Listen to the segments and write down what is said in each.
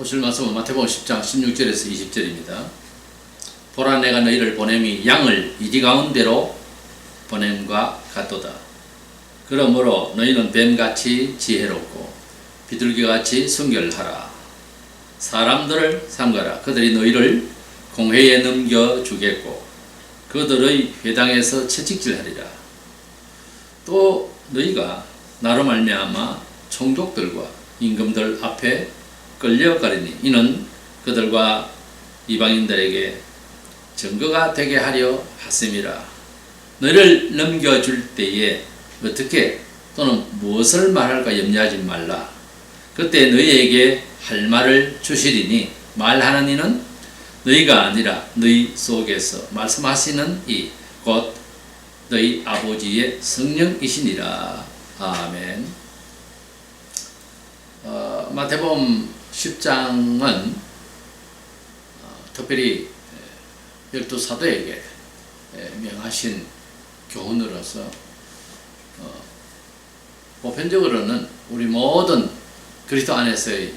보실 말씀은 마태복음 10장 16절에서 20절입니다. 보라 내가 너희를 보냄이 양을 이리 가운데로 보냄과 같도다. 그러므로 너희는 뱀같이 지혜롭고 비둘기같이 순결하라. 사람들을 삼가라. 그들이 너희를 공회에 넘겨주겠고 그들의 회당에서 채찍질하리라. 또 너희가 나로 말미암아 총독들과 임금들 앞에 끌려가리니 이는 그들과 이방인들에게 증거가 되게 하려 하심이라. 너희를 넘겨줄 때에 어떻게 또는 무엇을 말할까 염려하지 말라. 그때 너희에게 할 말을 주시리니 말하는 이는 너희가 아니라 너희 속에서 말씀하시는 이 곧 너희 아버지의 성령이시니라. 아멘. 마태복음 10장은 특별히 12사도에게 명하신 교훈으로서 보편적으로는 우리 모든 그리스도 안에서의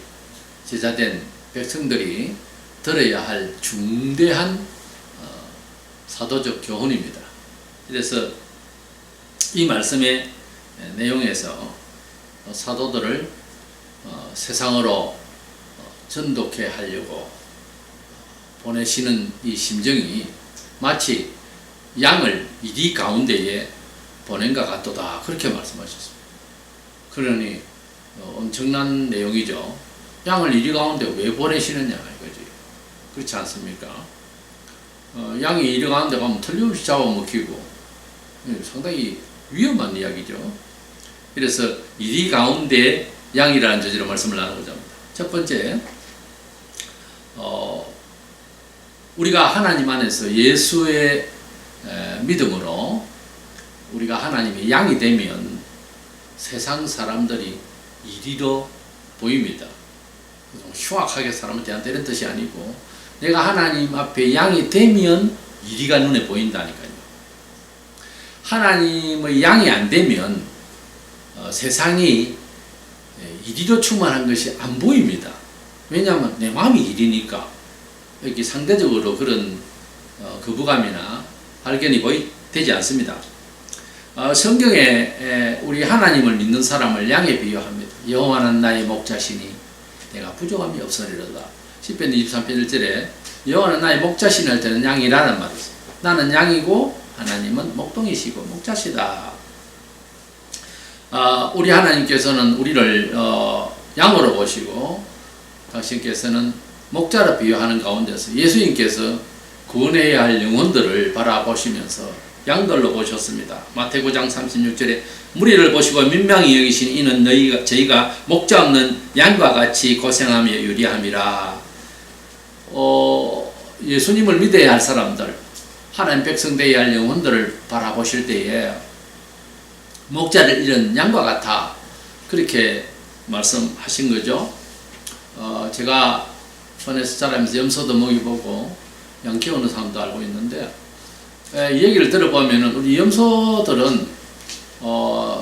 제자된 백성들이 들어야 할 중대한 사도적 교훈입니다. 그래서 이 말씀의 내용에서 사도들을 세상으로 전독해 하려고 보내시는 이 심정이 마치 양을 이리 가운데에 보낸 것 같도다, 그렇게 말씀하셨습니다. 그러니 엄청난 내용이죠. 양을 이리 가운데 왜 보내시느냐 이거지. 그렇지 않습니까? 양이 이리 가운데 가면 틀림없이 잡아먹히고 상당히 위험한 이야기죠. 그래서 이리 가운데 양이라는 저지로 말씀을 나누고자 합니다. 첫 번째, 우리가 하나님 안에서 예수의 믿음으로 우리가 하나님의 양이 되면 세상 사람들이 이리로 보입니다. 흉악하게 사람을 대한다 이런 뜻이 아니고 내가 하나님 앞에 양이 되면 이리가 눈에 보인다니까요. 하나님의 양이 안 되면 세상이 이리로 충만한 것이 안 보입니다. 왜냐하면 내 마음이 이리니까 이렇게 상대적으로 그런 거부감이나 발견이 거의 되지 않습니다. 성경에 우리 하나님을 믿는 사람을 양에 비유합니다. 여호와는 나의 목자시니 내가 부족함이 없으리로다. 시편 23편 1절에 여호와는 나의 목자시니 할 때는 양이라는 말이 있습니다. 나는 양이고 하나님은 목동이시고 목자시다. 우리 하나님께서는 우리를 양으로 보시고 당신께서는 목자로 비유하는 가운데서 예수님께서 구원해야 할 영혼들을 바라보시면서 양들로 보셨습니다. 마태복음 9장 36절에 무리를 보시고 민망히 여기신 이는 저희가 목자 없는 양과 같이 고생하며 유리함이라. 예수님을 믿어야 할 사람들, 하나님 백성 되어야 할 영혼들을 바라보실 때에 목자를 잃은 양과 같아, 그렇게 말씀하신 거죠. 제가 손에서 자라면서 염소도 먹여보고 양 키우는 사람도 알고 있는데 이 얘기를 들어보면 우리 염소들은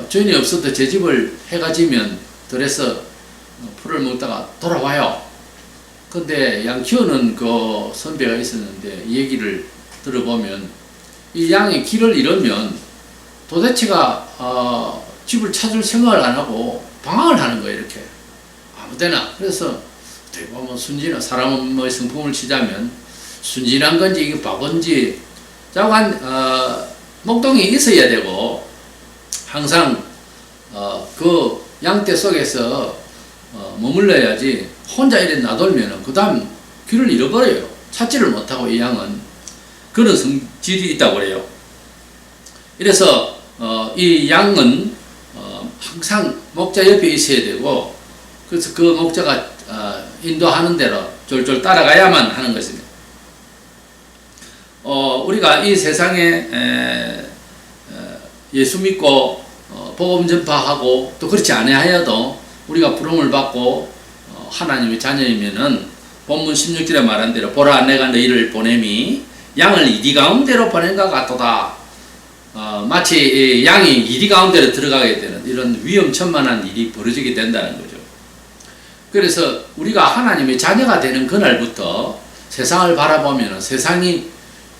주인이 없어도 제 집을 해가 지면 들에서 풀을 먹다가 돌아와요. 근데 양 키우는 그 선배가 있었는데 이 얘기를 들어보면 이 양이 길을 잃으면 도대체가 집을 찾을 생각을 안 하고 방황을 하는 거예요. 이렇게 아무데나. 그래서 어떻게 보면 순진한 사람은 뭐 성품을 치자면 순진한 건지 이게 바본지 자관 목동이 있어야 되고 항상 그 양떼 속에서 머물러야지 혼자 이래 놔두면 그 다음 길을 잃어버려요. 찾지를 못하고 이 양은 그런 성질이 있다고 그래요. 이래서 이 양은 항상 목자 옆에 있어야 되고 그래서 그 목자가 인도하는 대로 졸졸 따라가야만 하는 것입니다. 우리가 이 세상에 예수 믿고 복음 전파하고 또 그렇지 아니하여도 우리가 부름을 받고 하나님의 자녀이면은 본문 16절에 말한 대로 보라 내가 너희를 보냄이 양을 이리 가운데로 보낸 것 같도다. 마치 양이 이리 가운데로 들어가게 되는 이런 위험천만한 일이 벌어지게 된다는 거죠. 그래서 우리가 하나님의 자녀가 되는 그날부터 세상을 바라보면 세상이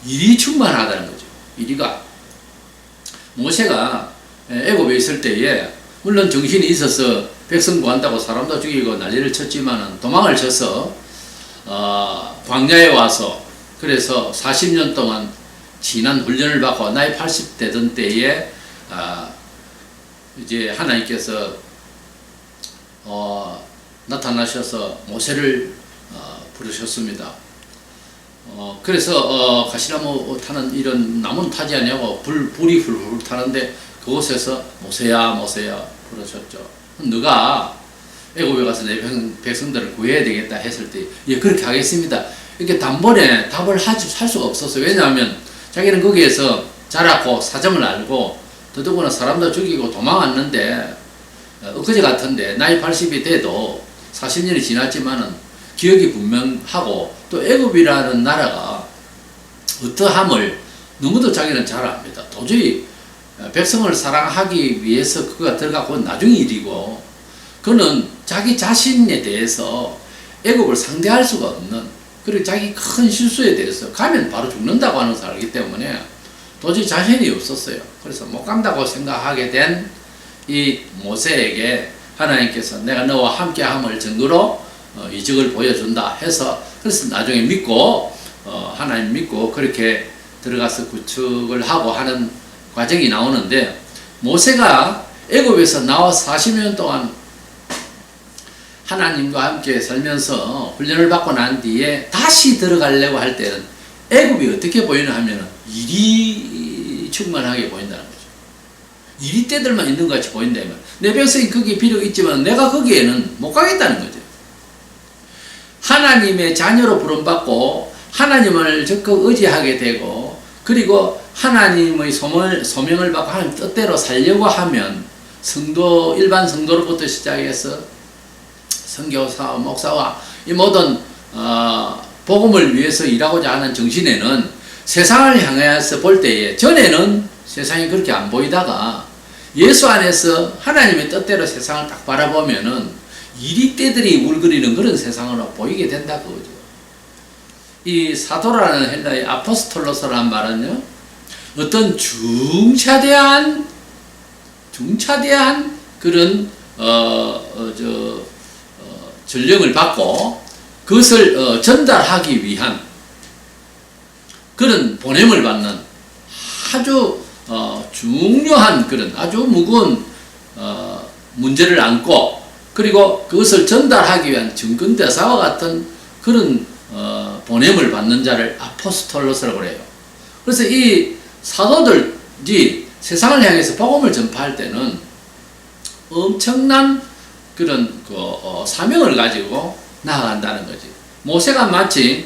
일이 충만하다는 거죠. 이리가 모세가 애굽에 있을 때에 물론 정신이 있어서 백성 구한다고 사람도 죽이고 난리를 쳤지만은 도망을 쳐서 광야에 와서 그래서 40년 동안 지난 훈련을 받고 나이 80 되던 때에 이제 하나님께서 나타나셔서 모세를 부르셨습니다. 그래서 가시나무 타는 이런 나무는 타지 않냐고 불이 훌훌 타는데 그곳에서 모세야 모세야 부르셨죠. 너가 애굽에 가서 내 백성들을 구해야 되겠다 했을 때 예 그렇게 하겠습니다. 이렇게 단번에 답을 할 수가 없었어요. 왜냐하면 자기는 거기에서 자랐고 사정을 알고 더더구나 사람도 죽이고 도망왔는데 엊그제 같은데 나이 80이 돼도 40년이 지났지만은 기억이 분명하고 또 애굽이라는 나라가 어떠함을 너무도 자기는 잘 압니다. 도저히 백성을 사랑하기 위해서 그가 들어가고 나중 일이고 그는 자기 자신에 대해서 애굽을 상대할 수가 없는 그리고 자기 큰 실수에 대해서 가면 바로 죽는다고 하는 것을 알기 때문에 도저히 자신이 없었어요. 그래서 못 간다고 생각하게 된 이 모세에게 하나님께서 내가 너와 함께함을 증거로 이적을 보여준다 해서 그래서 나중에 믿고 하나님 믿고 그렇게 들어가서 구축을 하고 하는 과정이 나오는데 모세가 애굽에서 나와 40년 동안 하나님과 함께 살면서 훈련을 받고 난 뒤에 다시 들어가려고 할 때는 애굽이 어떻게 보이나 하면 일이 충만하게 보인다는 거죠. 일이 때들만 있는 것 같이 보인다. 내 백성이 거기에 필요가 있지만 내가 거기에는 못 가겠다는 거죠. 하나님의 자녀로 부름받고 하나님을 적극 의지하게 되고 그리고 하나님의 소명을 받고 하나님 뜻대로 살려고 하면 성도 일반 성도로부터 시작해서 선교사와 목사와 이 모든 복음을 위해서 일하고자 하는 정신에는 세상을 향해서 볼 때에 전에는 세상이 그렇게 안 보이다가 예수 안에서 하나님의 뜻대로 세상을 딱 바라보면은 이리떼들이 울거리는 그런 세상으로 보이게 된다 그거죠. 이 사도라는 헬라의 아포스톨로스라는 말은요, 어떤 중차대한 그런 전령을 받고 그것을 전달하기 위한 그런 보냄을 받는 아주 중요한 그런 아주 무거운 문제를 안고 그리고 그것을 전달하기 위한 증권대사와 같은 그런 보냄을 받는 자를 아포스톨로스라고 그래요. 그래서 이 사도들이 세상을 향해서 복음을 전파할 때는 엄청난 그런 사명을 가지고 나아간다는 거지. 모세가 마치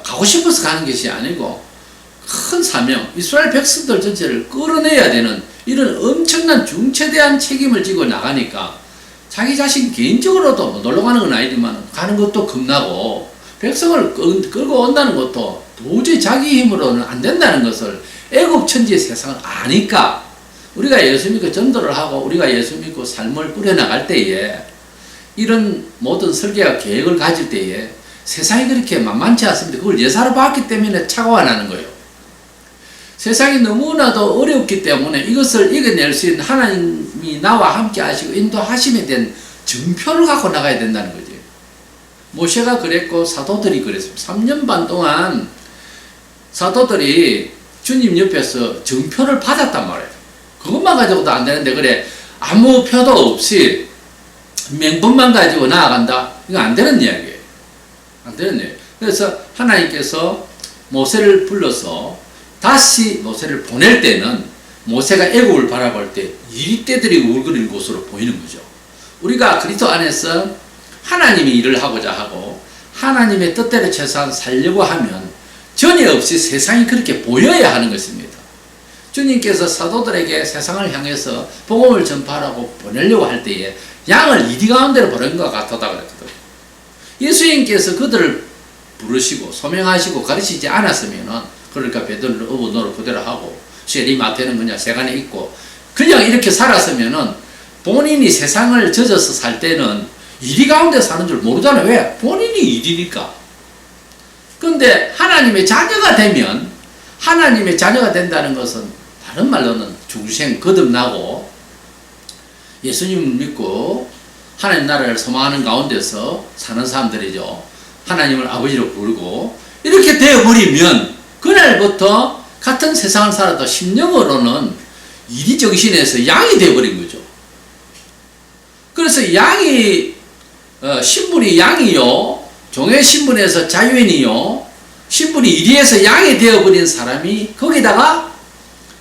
가고 싶어서 가는 것이 아니고 큰 사명, 이스라엘 백성들 전체를 끌어내야 되는 이런 엄청난 중체대한 책임을 지고 나가니까 자기 자신 개인적으로도 놀러 가는 건 아니지만 가는 것도 겁나고 백성을 끌고 온다는 것도 도저히 자기 힘으로는 안 된다는 것을 애굽 천지의 세상을 아니까 우리가 예수 믿고 전도를 하고 우리가 예수 믿고 삶을 꾸려나갈 때에 이런 모든 설계와 계획을 가질 때에 세상이 그렇게 만만치 않습니다. 그걸 예사로 봤기 때문에 차고가 나는 거예요. 세상이 너무나도 어렵기 때문에 이것을 이겨낼 수 있는 하나님이 나와 함께 하시고 인도하심에 대한 증표를 갖고 나가야 된다는 거지. 모세가 그랬고 사도들이 그랬습니다. 3년 반 동안 사도들이 주님 옆에서 증표를 받았단 말이에요. 그것만 가지고도 안 되는데 그래 아무 표도 없이 명분만 가지고 나아간다? 이거 안 되는 이야기예요. 안 되는 이야기예요. 그래서 하나님께서 모세를 불러서 다시 모세를 보낼 때는 모세가 애굽을 바라볼 때 이리떼들이 울거리는 곳으로 보이는 거죠. 우리가 그리스도 안에서 하나님이 일을 하고자 하고 하나님의 뜻대로 최소한 살려고 하면 전혀 없이 세상이 그렇게 보여야 하는 것입니다. 주님께서 사도들에게 세상을 향해서 복음을 전파하라고 보내려고 할 때에 양을 이리 가운데로 보낸 것 같았다 그랬거든요. 예수님께서 그들을 부르시고 소명하시고 가르치지 않았으면은 그러니까 베드로를 어부노를 그대로 하고 쉐리 마태는 그냥 세간에 있고 그냥 이렇게 살았으면은 본인이 세상을 젖어서 살 때는 이리 가운데 사는 줄 모르잖아요. 왜? 본인이 일이니까. 근데 하나님의 자녀가 되면, 하나님의 자녀가 된다는 것은 다른 말로는 중생 거듭나고 예수님을 믿고 하나님 나라를 소망하는 가운데서 사는 사람들이죠. 하나님을 아버지로 부르고 이렇게 되어버리면 그날부터 같은 세상을 살아도 심령으로는 이리 정신에서 양이 되어버린 거죠. 그래서 양이 신분이 양이요, 종의 신분에서 자유인이요, 신분이 이리에서 양이 되어버린 사람이 거기다가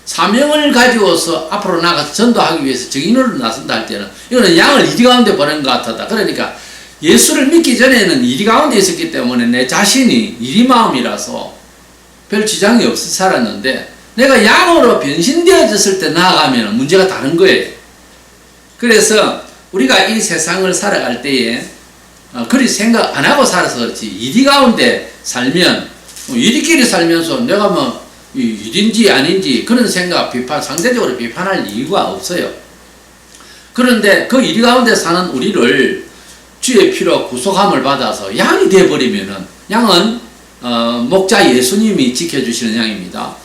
사명을 가지고서 앞으로 나가서 전도하기 위해서 정인으로 나선다 할 때는 이거는 양을 이리 가운데 보낸 것 같다. 그러니까 예수를 믿기 전에는 이리 가운데 있었기 때문에 내 자신이 이리 마음이라서 별 지장이 없이 살았는데 내가 양으로 변신되어졌을 때 나아가면 문제가 다른 거예요. 그래서 우리가 이 세상을 살아갈 때에 그리 생각 안 하고 살아서 그렇지, 이리 가운데 살면 이리끼리 살면서 내가 뭐 일인지 아닌지 그런 생각, 비판, 상대적으로 비판할 이유가 없어요. 그런데 그 이리 가운데 사는 우리를 주의 피로 구속함을 받아서 양이 되어버리면은, 양은 목자 예수님이 지켜주시는 양입니다.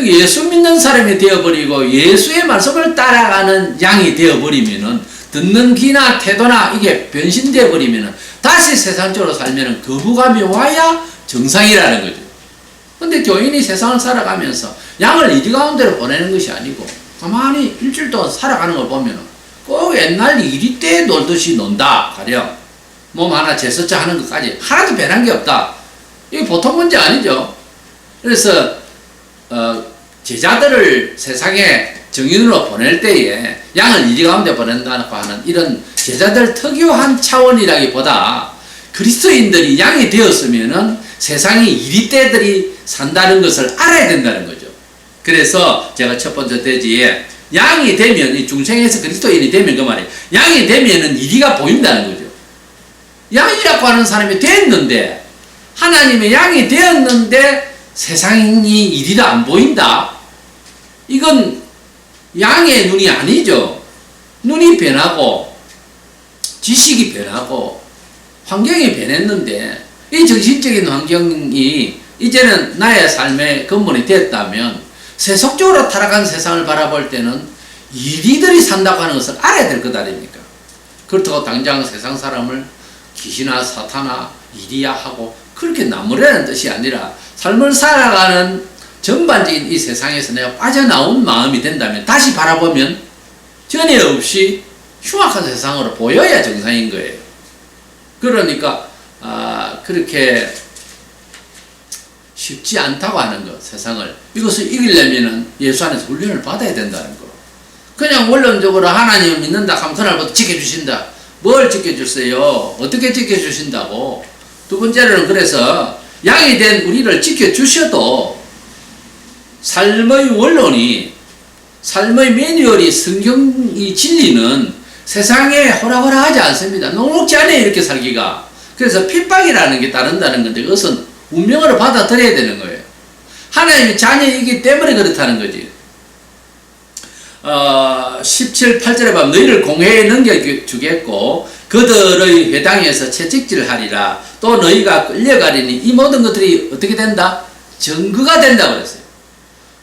예수 믿는 사람이 되어버리고 예수의 말씀을 따라가는 양이 되어버리면은, 듣는 귀나 태도나 이게 변신되어 버리면은 다시 세상적으로 살면은 거부감이 와야 정상이라는 거죠. 근데 교인이 세상을 살아가면서 양을 이리 가운데로 보내는 것이 아니고 가만히 일주일 동안 살아가는 걸 보면은 꼭 옛날 이리 때 놀듯이 논다. 가령 몸 하나 제스처 하는 것까지 하나도 변한 게 없다. 이게 보통 문제 아니죠. 그래서 제자들을 세상에 정인으로 보낼 때에 양을 이리 가운데 보낸다고 하는 이런 제자들 특유한 차원이라기보다 그리스도인들이 양이 되었으면은 세상이 이리 때들이 산다는 것을 알아야 된다는 거죠. 그래서 제가 첫 번째 대지에 양이 되면, 이 중생에서 그리스도인이 되면 그 말이에요. 양이 되면은 이리가 보인다는 거죠. 양이라고 하는 사람이 됐는데, 하나님의 양이 되었는데 세상이 이리가 안 보인다? 이건 양의 눈이 아니죠. 눈이 변하고 지식이 변하고 환경이 변했는데 이 정신적인 환경이 이제는 나의 삶의 근본이 됐다면 세속적으로 타락한 세상을 바라볼 때는 이리들이 산다고 하는 것을 알아야 될 것 아닙니까? 그렇다고 당장 세상 사람을 귀신아 사탄아 이리야 하고 그렇게 나무라는 뜻이 아니라 삶을 살아가는 전반적인 이 세상에서 내가 빠져나온 마음이 된다면 다시 바라보면 전에 없이 흉악한 세상으로 보여야 정상인 거예요. 그러니까 그렇게 쉽지 않다고 하는 것, 세상을. 이것을 이기려면 예수 안에서 훈련을 받아야 된다는 거. 그냥 원론적으로 하나님을 믿는다 하면 그날부터 지켜주신다. 뭘 지켜주세요? 어떻게 지켜주신다고? 두 번째로는 그래서 양이 된 우리를 지켜주셔도 삶의 원론이, 삶의 매뉴얼이, 성경이 진리는 세상에 호락호락하지 않습니다. 녹록지 않아요, 이렇게 살기가. 그래서 핍박이라는 게 따른다는 건데 그것은 운명으로 받아들여야 되는 거예요. 하나님의 자녀이기 때문에 그렇다는 거지. 17, 8절에 보면 너희를 공회에 넘겨주겠고 그들의 회당에서 채찍질하리라. 또 너희가 끌려가리니 이 모든 것들이 어떻게 된다? 증거가 된다고 그랬어요.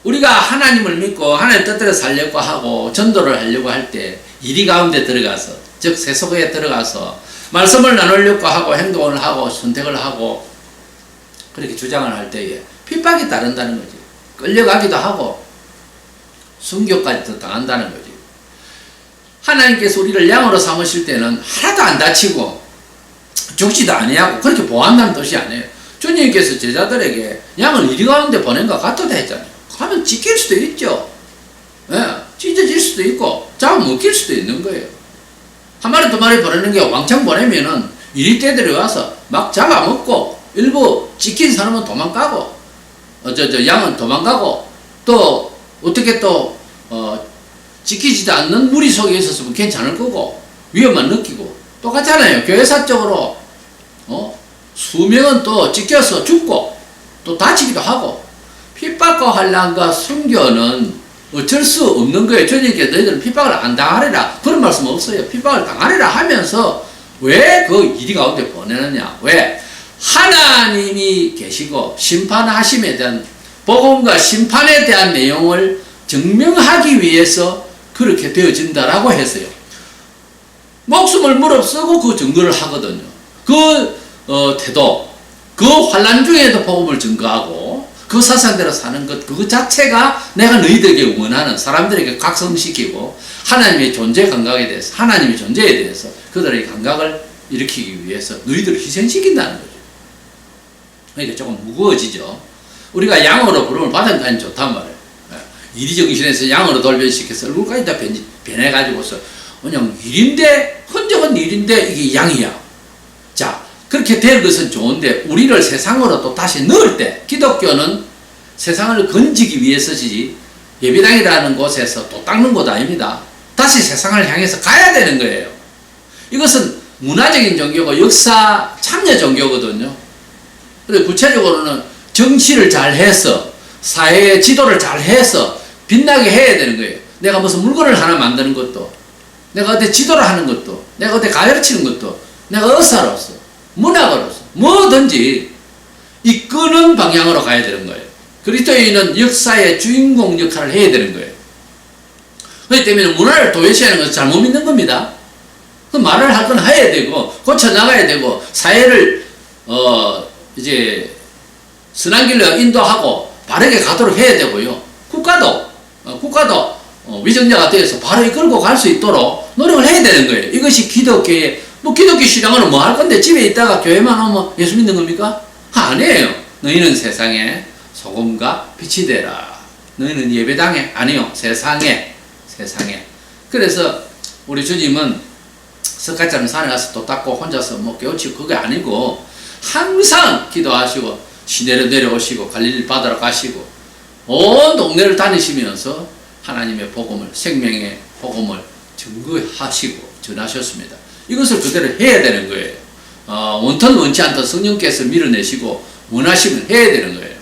우리가 하나님을 믿고 하나님 뜻대로 살려고 하고 전도를 하려고 할 때 이리 가운데 들어가서, 즉 세속에 들어가서 말씀을 나누려고 하고 행동을 하고 선택을 하고 그렇게 주장을 할 때에 핍박이 따른다는 거지. 끌려가기도 하고 순교까지도 당한다는 거지. 하나님께서 우리를 양으로 삼으실 때는 하나도 안 다치고 죽지도 아니하고 그렇게 보호한다는 뜻이 아니에요. 주님께서 제자들에게 양을 이리 가운데 보낸 것 같다 했잖아요. 가면 찢길 수도 있죠. 예, 찢어질 수도 있고 잡아먹힐 수도 있는 거예요. 한 마리 두 마리 보내는 게 왕창 보내면은 이리 때들이 와서 막 잡아먹고 일부 찢긴 사람은 도망가고 양은 도망가고 또 어떻게 또 찢기지도 않는 무리 속에 있었으면 괜찮을 거고 위험만 느끼고 똑같잖아요. 교회사적으로 수명은 또 찢겨서 죽고 또 다치기도 하고 핍박과 환난과 순교는 어쩔 수 없는 거예요. 주님께서 너희들은 핍박을 안 당하리라 그런 말씀 없어요. 핍박을 당하리라 하면서 왜 그 이리 가운데 보내느냐? 왜? 하나님이 계시고 심판하심에 대한 복음과 심판에 대한 내용을 증명하기 위해서 그렇게 되어진다라고 했어요. 목숨을 무릅쓰고 그 증거를 하거든요. 그 태도, 그 환난 중에도 복음을 증거하고 그 사상대로 사는 것, 그거 자체가 내가 너희들에게 원하는, 사람들에게 각성시키고 하나님의 존재 감각에 대해서, 하나님의 존재에 대해서 그들의 감각을 일으키기 위해서 너희들을 희생시킨다는 거죠. 그러니까 조금 무거워지죠. 우리가 양으로 부름을 받은 건 좋단 말이에요. 이리정신에서 양으로 돌변시켜서 얼굴까지 다 변해가지고서 그냥 일인데, 흔적은 일인데 이게 양이야. 자, 그렇게 될 것은 좋은데 우리를 세상으로 또 다시 넣을 때, 기독교는 세상을 건지기 위해서지 예배당이라는 곳에서 또 닦는 곳 아닙니다. 다시 세상을 향해서 가야 되는 거예요. 이것은 문화적인 종교고 역사 참여 종교거든요. 그래서 구체적으로는 정치를 잘 해서, 사회의 지도를 잘 해서 빛나게 해야 되는 거예요. 내가 무슨 물건을 하나 만드는 것도, 내가 어디 지도를 하는 것도, 내가 어디 가르치는 것도, 내가 의사로서, 문학으로서, 뭐든지 이끄는 방향으로 가야 되는 거예요. 그리스도인은 역사의 주인공 역할을 해야 되는 거예요. 그렇기 때문에 문화를 도외시하는 것은 잘못 믿는 겁니다. 그 말을 할 건 해야 되고, 고쳐나가야 되고, 사회를, 이제, 선한 길로 인도하고, 바르게 가도록 해야 되고요. 국가도 위정자가 되어서 바로 이끌고 갈 수 있도록 노력을 해야 되는 거예요. 이것이 기독교의, 기독교 신앙은 뭐 할 건데 집에 있다가 교회만 오면 예수 믿는 겁니까? 아니에요. 너희는 세상에 소금과 빛이 되라. 너희는 예배당에, 아니요. 세상에. 그래서 우리 주님은 석가처럼 산에 가서 도 닦고 혼자서 깨우치고 그게 아니고 항상 기도하시고 시내로 내려오시고 갈릴리 바다로 가시고 온 동네를 다니시면서 하나님의 복음을, 생명의 복음을 증거하시고 전하셨습니다. 이것을 그대로 해야 되는 거예요. 원턴 원치 않던 성령께서 밀어내시고 원하시면 해야 되는 거예요.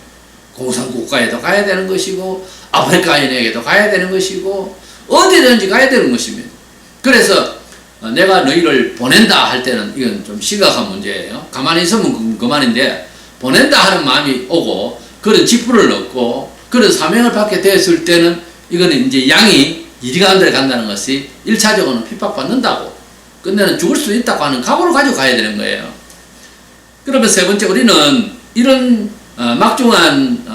공산국가에도 가야 되는 것이고 아프리카인에게도 가야 되는 것이고 어디든지 가야 되는 것입니다. 그래서 내가 너희를 보낸다 할 때는 이건 좀 심각한 문제예요. 가만히 있으면 그만인데 보낸다 하는 마음이 오고 그런 직분을 얻고 그런 사명을 받게 되었을 때는 이거는 이제 양이 이리 가는 데를 간다는 것이 1차적으로는 핍박받는다고 끝내는 죽을 수 있다고 하는 각오를 가지고 가야 되는 거예요. 그러면 세 번째, 우리는 이런 막중한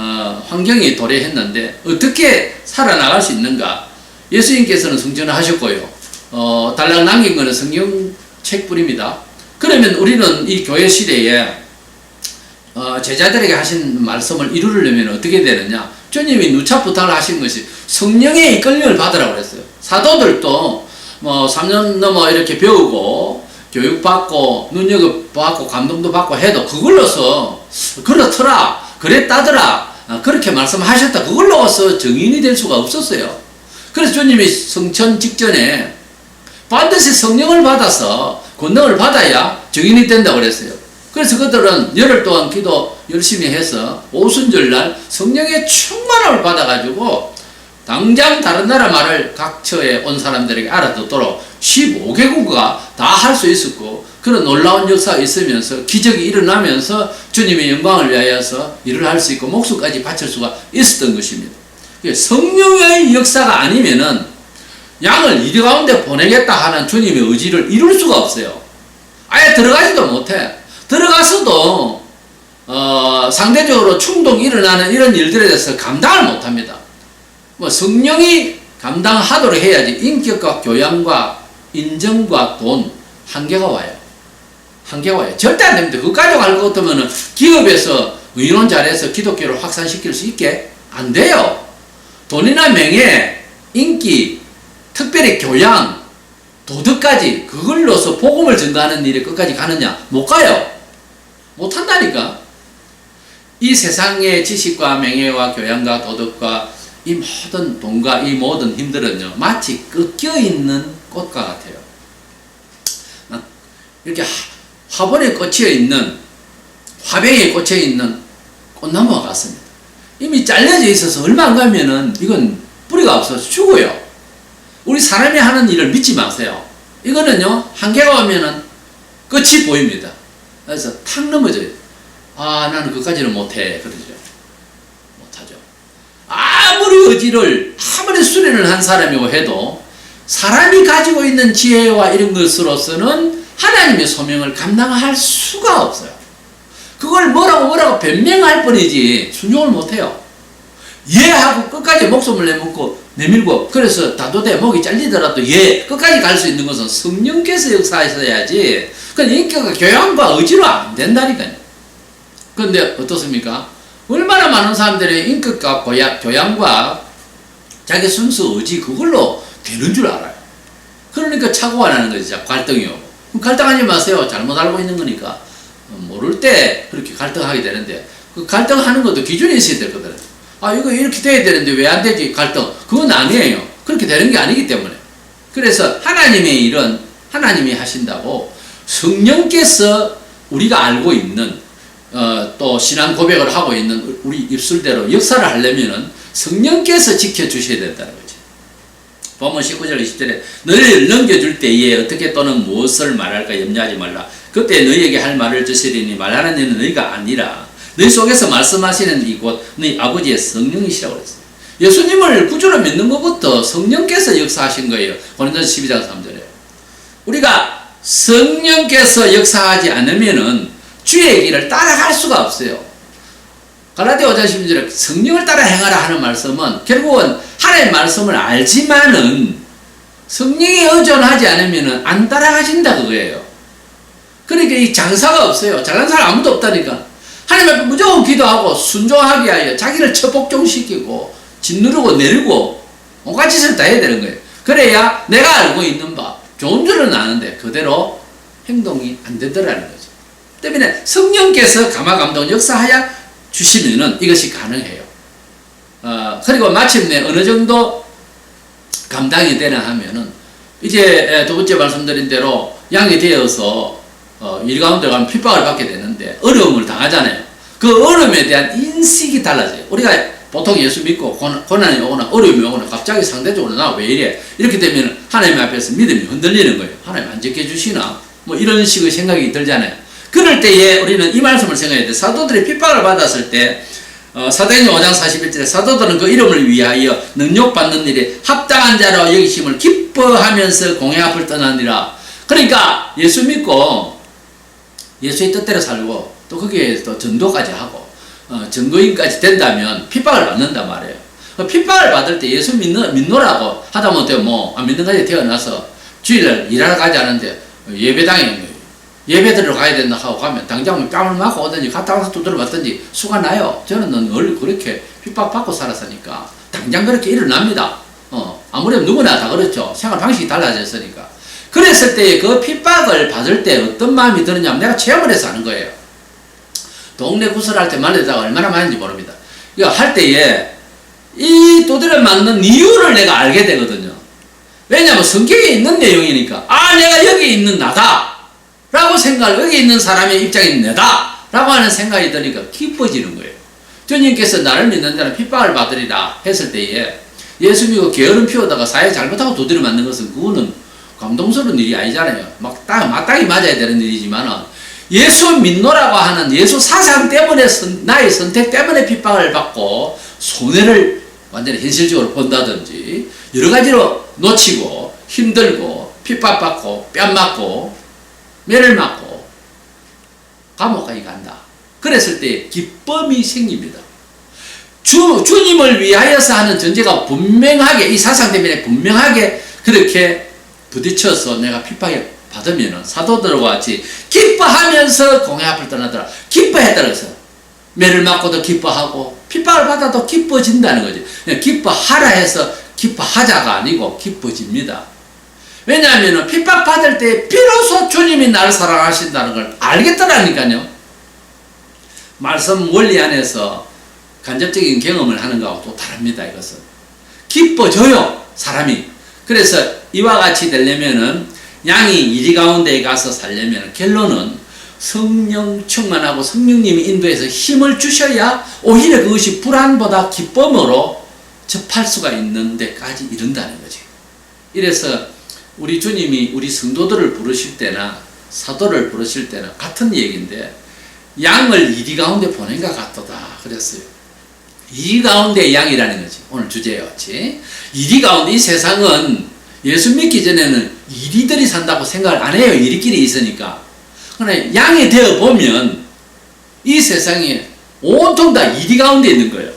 환경이 도래했는데 어떻게 살아나갈 수 있는가? 예수님께서는 성전을 하셨고요. 달랑 남긴 것은 성경책뿐입니다. 그러면 우리는 이 교회 시대에 제자들에게 하신 말씀을 이루려면 어떻게 되느냐? 주님이 누차 부탁을 하신 것이 성령의 이끌림을 받으라고 그랬어요. 사도들도 3년 넘어 이렇게 배우고 교육받고 눈여겨받고 감동도 받고 해도 그걸로서 그렇더라, 그랬다더라, 그렇게 말씀하셨다, 그걸로서 증인이 될 수가 없었어요. 그래서 주님이 성천 직전에 반드시 성령을 받아서 권능을 받아야 증인이 된다고 그랬어요. 그래서 그들은 열흘 동안 기도 열심히 해서 오순절날 성령의 충만함을 받아가지고 당장 다른 나라 말을 각처에 온 사람들에게 알아듣도록 15개국가 다 할 수 있었고 그런 놀라운 역사가 있으면서 기적이 일어나면서 주님의 영광을 위하여서 일을 할 수 있고 목숨까지 바칠 수가 있었던 것입니다. 성령의 역사가 아니면은 양을 이리 가운데 보내겠다 하는 주님의 의지를 이룰 수가 없어요. 아예 들어가지도 못해. 들어가서도 상대적으로 충동이 일어나는 이런 일들에 대해서 감당을 못합니다. 성령이 감당하도록 해야지 인격과 교양과 인정과 돈 한계가 와요. 절대 안 됩니다. 그거 가지고 할 것 같으면 기업에서 의논 잘해서 기독교를 확산시킬 수 있게 안 돼요. 돈이나 명예, 인기, 특별히 교양, 도덕까지 그걸로서 복음을 전가하는 일에 끝까지 가느냐? 못 가요. 못 한다니까. 이 세상의 지식과 명예와 교양과 도덕과 이 모든 돈과 이 모든 힘들은요, 마치 꺾여있는 꽃과 같아요. 이렇게 화분에 꽂혀있는, 화병에 꽂혀있는 꽃나무와 같습니다. 이미 잘려져 있어서 얼마 안 가면은 이건 뿌리가 없어서 죽어요. 우리 사람이 하는 일을 믿지 마세요. 이거는요, 한계가 오면은 끝이 보입니다. 그래서 탁 넘어져요. 아, 나는 그까지는 못해. 그러죠. 못하죠. 아무리 의지를, 아무리 수련을 한 사람이고 해도 사람이 가지고 있는 지혜와 이런 것으로서는 하나님의 소명을 감당할 수가 없어요. 그걸 뭐라고 변명할 뿐이지 순종을 못해요. 하고 끝까지 목숨을 내밀고 그래서 다도대 목이 잘리더라도 끝까지 갈 수 있는 것은 성령께서 역사하셔야지. 그건 인격과 교양과 의지로 안 된다니까요. 그런데 어떻습니까? 얼마나 많은 사람들이 인격과 교양과 자기 순수 의지 그걸로 되는 줄 알아요. 그러니까 착오가 나는 거죠. 갈등이 오고. 그럼 갈등하지 마세요. 잘못 알고 있는 거니까. 모를 때 그렇게 갈등하게 되는데 그 갈등하는 것도 기준이 있어야 되거든요. 아, 이거 이렇게 돼야 되는데 왜 안 되지? 갈등. 그건 아니에요. 그렇게 되는 게 아니기 때문에. 그래서 하나님의 일은 하나님이 하신다고 성령께서 우리가 알고 있는 또 신앙 고백을 하고 있는 우리 입술대로 역사를 하려면은 성령께서 지켜주셔야 된다는 거죠. 보면 19절 20절에 너희를 넘겨줄 때에 어떻게 또는 무엇을 말할까 염려하지 말라. 그때 너희에게 할 말을 주시리니 말하는 이는 너희가 아니라 너희 속에서 말씀하시는 이곳 너희 아버지의 성령이시라고 그랬어요. 예수님을 구주로 믿는 것부터 성령께서 역사하신 거예요. 고린도서 12장 3절에. 우리가 성령께서 역사하지 않으면은 주의 길을 따라갈 수가 없어요. 갈라디아 5장 12절에 성령을 따라 행하라 하는 말씀은 결국은 하나님의 말씀을 알지만은 성령에 의존하지 않으면은 안 따라가신다 그거예요. 그러니까 이 장사가 없어요. 잘난 사람 아무도 없다니까. 하나님 앞에 무조건 기도하고 순종하게 하여 자기를 처복종시키고 짓누르고 내리고 온갖 짓을 다 해야 되는 거예요. 그래야 내가 알고 있는 바 좋은 줄은 아는데 그대로 행동이 안 되더라는 거죠. 때문에 성령께서 감화감동 역사하여 주시면은 이것이 가능해요. 그리고 마침내 어느 정도 감당이 되나 하면은 이제 두 번째 말씀드린 대로 양이 되어서 일 가운데 가면 핍박을 받게 되는데 어려움을 당하잖아요. 그 어려움에 대한 인식이 달라져요. 우리가 보통 예수 믿고 고난이 오거나 어려움이 오거나 갑자기 상대적으로 나 왜 이래? 이렇게 되면 하나님 앞에서 믿음이 흔들리는 거예요. 하나님 안 지켜주시나? 뭐 이런 식의 생각이 들잖아요. 그럴 때에 우리는 이 말씀을 생각해야 돼. 사도들이 핍박을 받았을 때 사도행전 5장 41절에 사도들은 그 이름을 위하여 능력받는 일에 합당한 자로 여기심을 기뻐하면서 공회 앞을 떠나니라. 그러니까 예수 믿고 예수의 뜻대로 살고 또 거기에 또 전도까지 하고 전도인까지 된다면 핍박을 받는단 말이에요. 핍박을 받을 때 예수 믿노라고 하다못해 안 믿는 까지 태어나서 주일날 일하러 가지 않은데 예배당에 예배드리러 가야 된다 하고 가면 당장 뺨을 맞고 오든지 갔다 와서 두드려 맞든지 수가 나요. 저는 늘 그렇게 핍박받고 살았으니까 당장 그렇게 일어납니다. 아무래도 누구나 다 그렇죠. 생활 방식이 달라졌으니까. 그랬을 때 그 핍박을 받을 때 어떤 마음이 드느냐면 내가 체험을 해서 하는 거예요. 동네 구설할 때 말에다가 얼마나 많은지 모릅니다. 이거 할 때에 이 두드려 맞는 이유를 내가 알게 되거든요. 왜냐하면 성경에 있는 내용이니까 내가 여기 있는 나다 라고 생각을 여기 있는 사람의 입장이 내다 라고 하는 생각이 드니까 기뻐지는 거예요. 주님께서 나를 믿는 자는 핍박을 받으리라 했을 때에 예수 믿고 게으름 피우다가 사회 잘못하고 두드려 맞는 것은 그거는 감동스러운 일이 아니잖아요. 마땅히 맞아야 되는 일이지만 예수 믿노라고 하는 예수 사상 때문에 나의 선택 때문에 핍박을 받고 손해를 완전히 현실적으로 본다든지 여러 가지로 놓치고 힘들고 핍박받고 뺨 맞고 매를 맞고 감옥까지 간다. 그랬을 때 기쁨이 생깁니다. 주님을 위하여서 하는 전제가 분명하게 이 사상 때문에 분명하게 그렇게 부딪혀서 내가 핍박을 받으면 사도들과 같이 기뻐하면서 공회 앞을 떠나더라. 기뻐했다고 해서 매를 맞고도 기뻐하고 핍박을 받아도 기뻐진다는 거지. 기뻐하라 해서 기뻐하자가 아니고 기뻐집니다. 왜냐하면 핍박받을 때 비로소 주님이 나를 사랑하신다는 걸 알겠더라니까요. 말씀 원리 안에서 간접적인 경험을 하는 것하고 또 다릅니다. 이것은 기뻐져요 사람이. 그래서 이와 같이 되려면은 양이 이리 가운데에 가서 살려면 결론은 성령 충만하고 성령님이 인도해서 힘을 주셔야 오히려 그것이 불안보다 기쁨으로 접할 수가 있는 데까지 이른다는 거지. 이래서 우리 주님이 우리 성도들을 부르실 때나 사도를 부르실 때는 같은 얘기인데 양을 이리 가운데 보낸 것 같도다 그랬어요. 이리 가운데 양이라는 거지. 오늘 주제였지. 이리 가운데 이 세상은 예수 믿기 전에는 이리들이 산다고 생각을 안 해요. 이리끼리 있으니까. 그러나 양이 되어 보면 이 세상에 온통 다 이리 가운데 있는 거예요.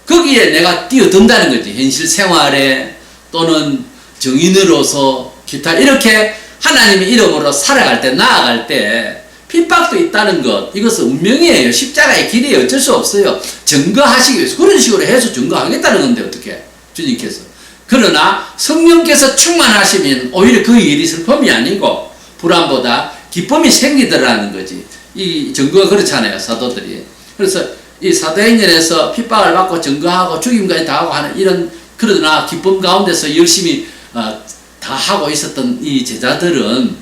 거기에 내가 뛰어든다는 거지. 현실 생활에 또는 정인으로서 기타 이렇게 하나님의 이름으로 살아갈 때 나아갈 때 핍박도 있다는 것 이것은 운명이에요. 십자가의 길이에요. 어쩔 수 없어요. 증거하시기 위해서 그런 식으로 해서 증거하겠다는 건데 어떻게 주님께서. 그러나 성령께서 충만하시면 오히려 그 일이 슬픔이 아니고 불안보다 기쁨이 생기더라는 거지. 이 증거가 그렇잖아요. 사도들이. 그래서 이 사도행전에서 핍박을 받고 증거하고 죽임까지 당하고 하는 이런 그러나 기쁨 가운데서 열심히 다 하고 있었던 이 제자들은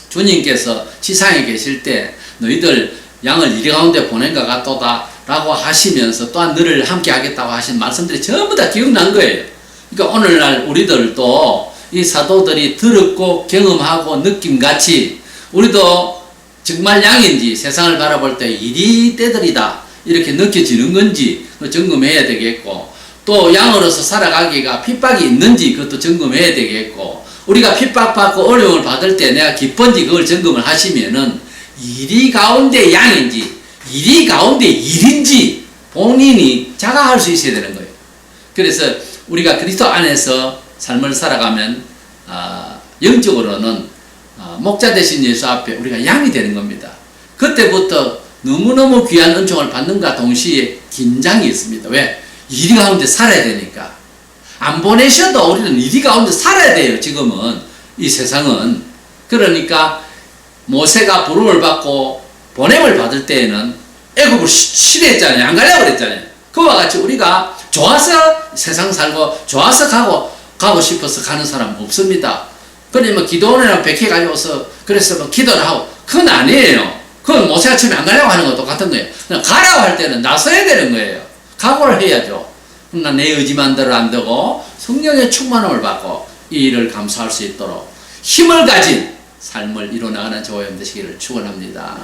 주님께서 지상에 계실 때 너희들 양을 이리 가운데 보낸 것 같도다 라고 하시면서 또한 너를 함께 하겠다고 하신 말씀들이 전부 다 기억난 거예요. 그러니까 오늘날 우리들도 이 사도들이 들었고 경험하고 느낌같이 우리도 정말 양인지 세상을 바라볼 때 이리 때들이다 이렇게 느껴지는 건지 점검해야 되겠고 또 양으로서 살아가기가 핍박이 있는지 그것도 점검해야 되겠고 우리가 핍박받고 어려움을 받을 때 내가 기쁜지 그걸 점검을 하시면은 이리 가운데 양인지 이리 가운데 일인지 본인이 자각할 수 있어야 되는 거예요. 그래서 우리가 그리스도 안에서 삶을 살아가면 영적으로는 목자 되신 예수 앞에 우리가 양이 되는 겁니다. 그때부터 너무너무 귀한 은총을 받는가 동시에 긴장이 있습니다. 왜? 이리 가운데 살아야 되니까. 안 보내셔도 우리는 이리 가운데 살아야 돼요. 지금은 이 세상은. 그러니까 모세가 부름을 받고 보냄을 받을 때에는 애굽을 싫어했잖아요. 안 가려고 그랬잖아요. 그와 같이 우리가 좋아서 세상 살고 좋아서 가고 싶어서 가는 사람 없습니다. 그러면 기도원이랑 백해 가져와서 그래서 뭐 기도를 하고 그건 아니에요. 그건 모세가 처음에 안 가려고 하는 것도 같은 거예요. 그냥 가라고 할 때는 나서야 되는 거예요. 각오를 해야죠. 그러나 내 의지만대로 안 되고 성령의 충만함을 받고 이 일을 감수할 수 있도록 힘을 가진 삶을 이뤄나가는 저와 여러분 되시기를 축원합니다.